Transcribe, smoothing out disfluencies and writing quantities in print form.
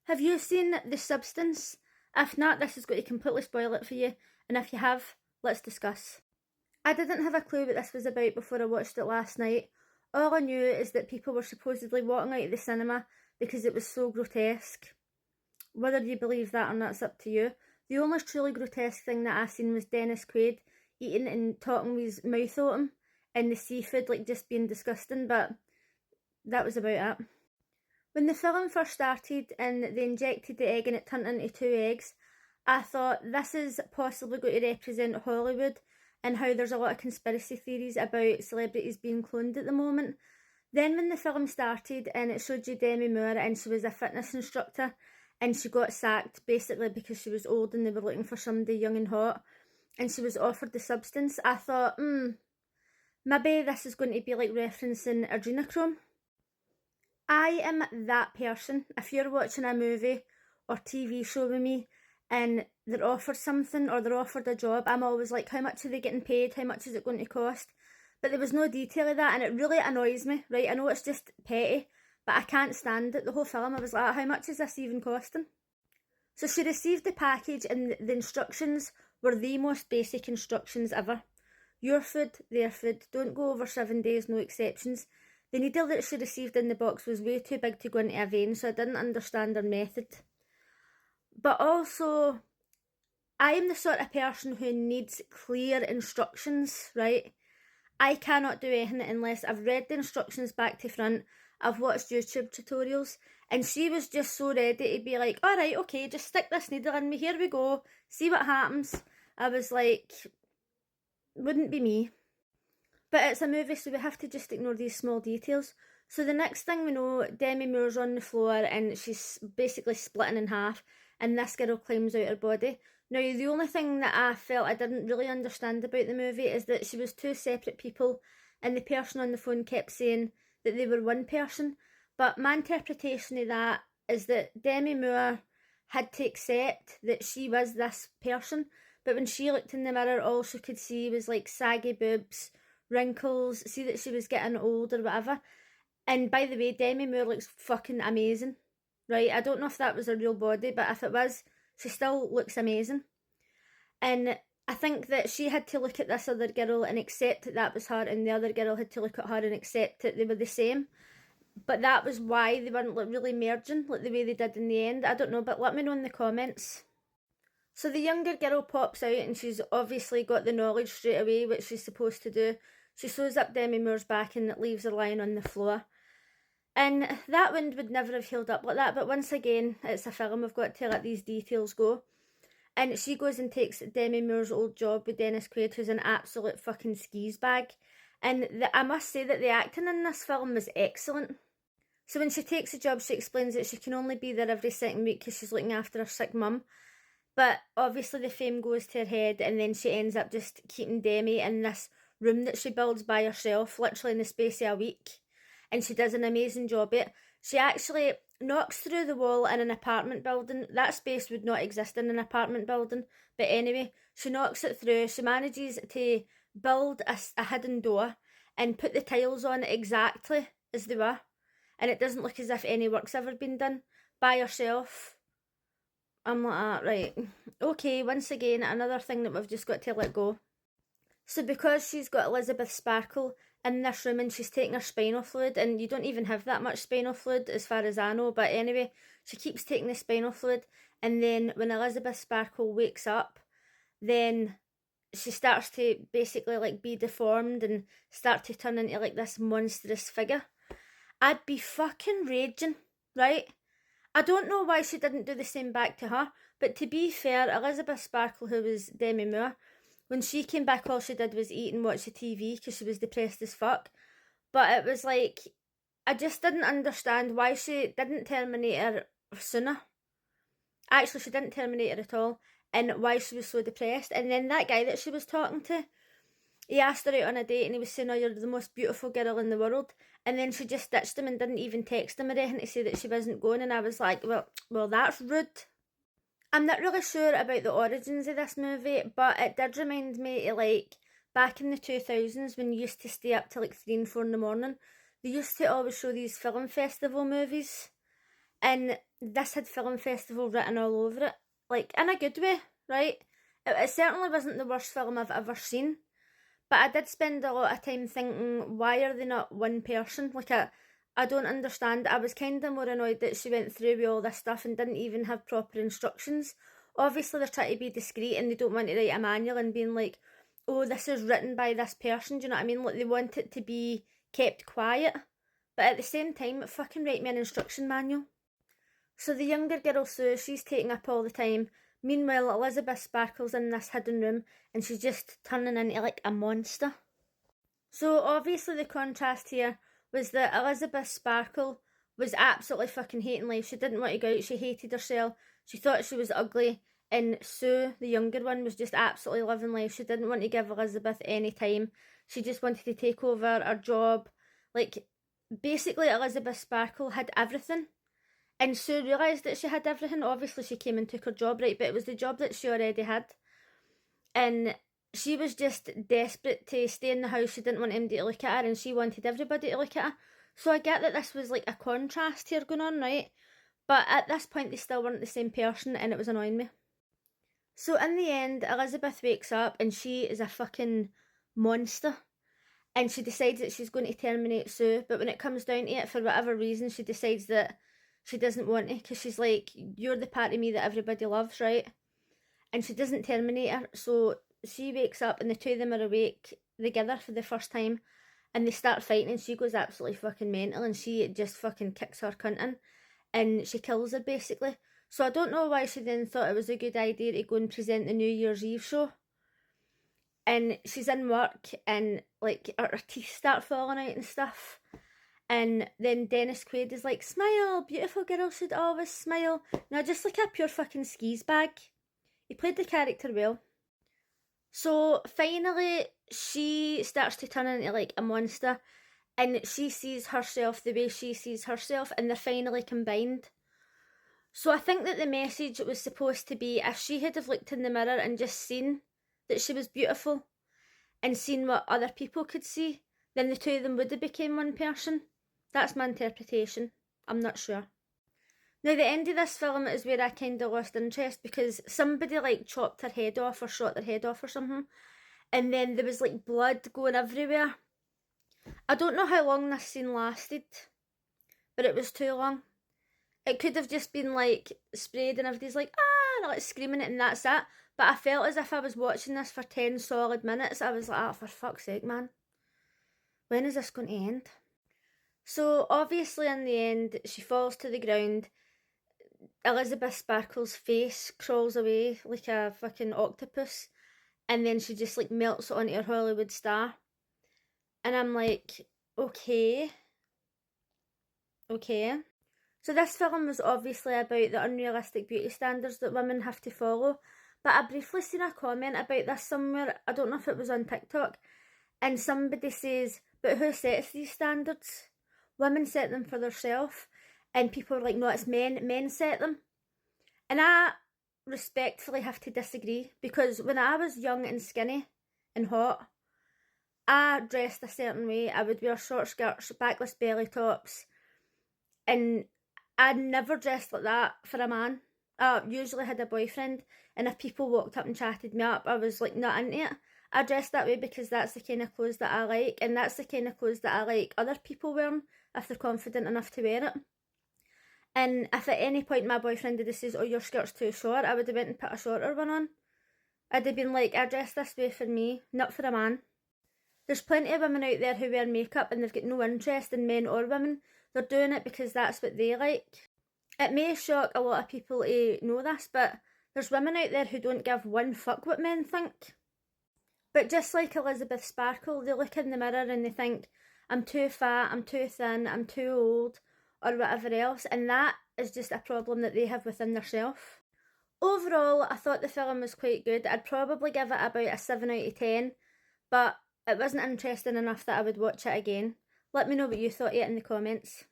Have you seen The Substance? If not, this is going to completely spoil it for you, and if you have, let's discuss. I didn't have a clue what this was about before I watched it last night. All I knew is that people were supposedly walking out of the cinema because it was so grotesque. Whether you believe that or not, it's up to you. The only truly grotesque thing that I seen was Dennis Quaid eating and talking with his mouth open, and the seafood just being disgusting, but that was about it. When the film first started and they injected the egg and it turned into two eggs, I thought this is possibly going to represent Hollywood and how there's a lot of conspiracy theories about celebrities being cloned at the moment. Then when the film started and it showed you Demi Moore and she was a fitness instructor and she got sacked basically because she was old and they were looking for somebody young and hot and she was offered The Substance, I thought, maybe this is going to be like referencing adrenochrome. I am that person. If you're watching a movie or TV show with me and they're offered something or they're offered a job, I'm always like, how much are they getting paid? How much is it going to cost? But there was no detail of that and it really annoys me, right? I know it's just petty, but I can't stand it. The whole film, I was like, how much is this even costing? So she received the package and the instructions were the most basic instructions ever. Your food, their food, don't go over 7 days, no exceptions. The needle that she received in the box was way too big to go into a vein, so I didn't understand her method. But also, I am the sort of person who needs clear instructions, right? I cannot do anything unless I've read the instructions back to front, I've watched YouTube tutorials, and she was just so ready to be like, alright, okay, just stick this needle in me, here we go, see what happens. I was like, wouldn't be me. But it's a movie, so we have to just ignore these small details. So the next thing we know, Demi Moore's on the floor and she's basically splitting in half, and this girl climbs out her body. Now, the only thing that I felt I didn't really understand about the movie is that she was two separate people, and the person on the phone kept saying that they were one person. But my interpretation of that is that Demi Moore had to accept that she was this person, but when she looked in the mirror, all she could see was like saggy boobs, wrinkles, see that she was getting old or whatever. And by the way, Demi Moore looks fucking amazing, right? I don't know if that was her real body, but if it was, she still looks amazing. And I think that she had to look at this other girl and accept that that was her, and the other girl had to look at her and accept that they were the same. But that was why they weren't really merging like the way they did in the end. I don't know, but let me know in the comments. So the younger girl pops out and she's obviously got the knowledge straight away, which she's supposed to do. She sews up Demi Moore's back and it leaves her lying on the floor. And that wound would never have healed up like that, but once again, it's a film, we've got to let these details go. And she goes and takes Demi Moore's old job with Dennis Quaid, who's an absolute fucking skis bag. And I must say that the acting in this film was excellent. So when she takes the job, she explains that she can only be there every second week because she's looking after her sick mum. But obviously the fame goes to her head, and then she ends up just keeping Demi in this room that she builds by herself, literally in the space of a week. And she does an amazing job at it. She actually knocks through the wall in an apartment building. That space would not exist in an apartment building. But anyway, she knocks it through. She manages to build a hidden door and put the tiles on exactly as they were. And it doesn't look as if any work's ever been done by herself. I'm like, right, okay, once again, another thing that we've just got to let go. So because she's got Elizabeth Sparkle in this room and she's taking her spinal fluid, and you don't even have that much spinal fluid as far as I know, but anyway, she keeps taking the spinal fluid, and then when Elizabeth Sparkle wakes up, then she starts to basically be deformed and start to turn into this monstrous figure. I'd be fucking raging, right? I don't know why she didn't do the same back to her, but to be fair, Elizabeth Sparkle, who was Demi Moore, when she came back, all she did was eat and watch the TV because she was depressed as fuck. But it was I just didn't understand why she didn't terminate her sooner. Actually, she didn't terminate her at all, and why she was so depressed. And then that guy that she was talking to, he asked her out on a date and he was saying, oh, you're the most beautiful girl in the world. And then she just ditched him and didn't even text him or anything to say that she wasn't going. And I was like, well, that's rude. I'm not really sure about the origins of this movie, but it did remind me of back in the 2000s when you used to stay up till 3 and 4 in the morning. They used to always show these film festival movies. and this had film festival written all over it, like in a good way, right? It certainly wasn't the worst film I've ever seen, but I did spend a lot of time thinking, why are they not one person? Like, I don't understand. I was kind of more annoyed that she went through with all this stuff and didn't even have proper instructions. Obviously, they're trying to be discreet and they don't want to write a manual and being like, oh, this is written by this person, do you know what I mean? Like, they want it to be kept quiet. But at the same time, fucking write me an instruction manual. So the younger girl, Sue, she's taking up all the time. Meanwhile, Elizabeth Sparkle's in this hidden room and she's just turning into like a monster. So obviously the contrast here was that Elizabeth Sparkle was absolutely fucking hating life. She didn't want to go out, she hated herself, she thought she was ugly, and Sue, the younger one, was just absolutely living life. She didn't want to give Elizabeth any time. She just wanted to take over her job. Like, basically Elizabeth Sparkle had everything. And Sue realised that she had everything. Obviously she came and took her job, right, but it was the job that she already had. And she was just desperate to stay in the house. She didn't want anybody to look at her and she wanted everybody to look at her. So I get that this was like a contrast here going on, right? But at this point they still weren't the same person and it was annoying me. So in the end, Elizabeth wakes up and she is a fucking monster. And she decides that she's going to terminate Sue, but when it comes down to it, for whatever reason, she decides that she doesn't want to, because she's like, you're the part of me that everybody loves, right? And she doesn't terminate her, so she wakes up and the two of them are awake together for the first time and they start fighting and she goes absolutely fucking mental and she just fucking kicks her cunt in and she kills her basically. So I don't know why she then thought it was a good idea to go and present the New Year's Eve show. And she's in work and like her teeth start falling out and stuff. And then Dennis Quaid is like, smile, beautiful girl should always smile. Now just like a pure fucking skis bag. He played the character well. So finally she starts to turn into like a monster and she sees herself the way she sees herself and they're finally combined. So I think that the message was supposed to be, if she had have looked in the mirror and just seen that she was beautiful and seen what other people could see, then the two of them would have become one person. That's my interpretation. I'm not sure. Now the end of this film is where I kind of lost interest because somebody like chopped her head off or shot their head off or something, and then there was like blood going everywhere. I don't know how long this scene lasted, but it was too long. It could have just been like sprayed and everybody's like, ah, like screaming it and that's it. But I felt as if I was watching this for 10 solid minutes. I was like, ah, for fuck's sake, man. When is this going to end? So obviously in the end, she falls to the ground. Elizabeth Sparkle's face crawls away like a fucking octopus. And then she just like melts onto her Hollywood star. And I'm like, okay. So this film was obviously about the unrealistic beauty standards that women have to follow. But I briefly seen a comment about this somewhere, I don't know if it was on TikTok, and somebody says, but who sets these standards? Women set them for themselves, and people are like, no, it's men set them. And I respectfully have to disagree, because when I was young and skinny and hot, I dressed a certain way. I would wear short skirts, backless belly tops, and I never dressed like that for a man. I usually had a boyfriend, and if people walked up and chatted me up, I was like not into it. I dress that way because that's the kind of clothes that I like, and that's the kind of clothes that I like other people wearing if they're confident enough to wear it. And if at any point my boyfriend had said, oh, your skirt's too short, I would have went and put a shorter one on. I'd have been like, I dress this way for me, not for a man. There's plenty of women out there who wear makeup and they've got no interest in men or women. They're doing it because that's what they like. It may shock a lot of people to know this, but there's women out there who don't give one fuck what men think. But just like Elizabeth Sparkle, they look in the mirror and they think, I'm too fat, I'm too thin, I'm too old, or whatever else, and that is just a problem that they have within themselves. Overall, I thought the film was quite good. I'd probably give it about a 7 out of 10, but it wasn't interesting enough that I would watch it again. Let me know what you thought of it in the comments.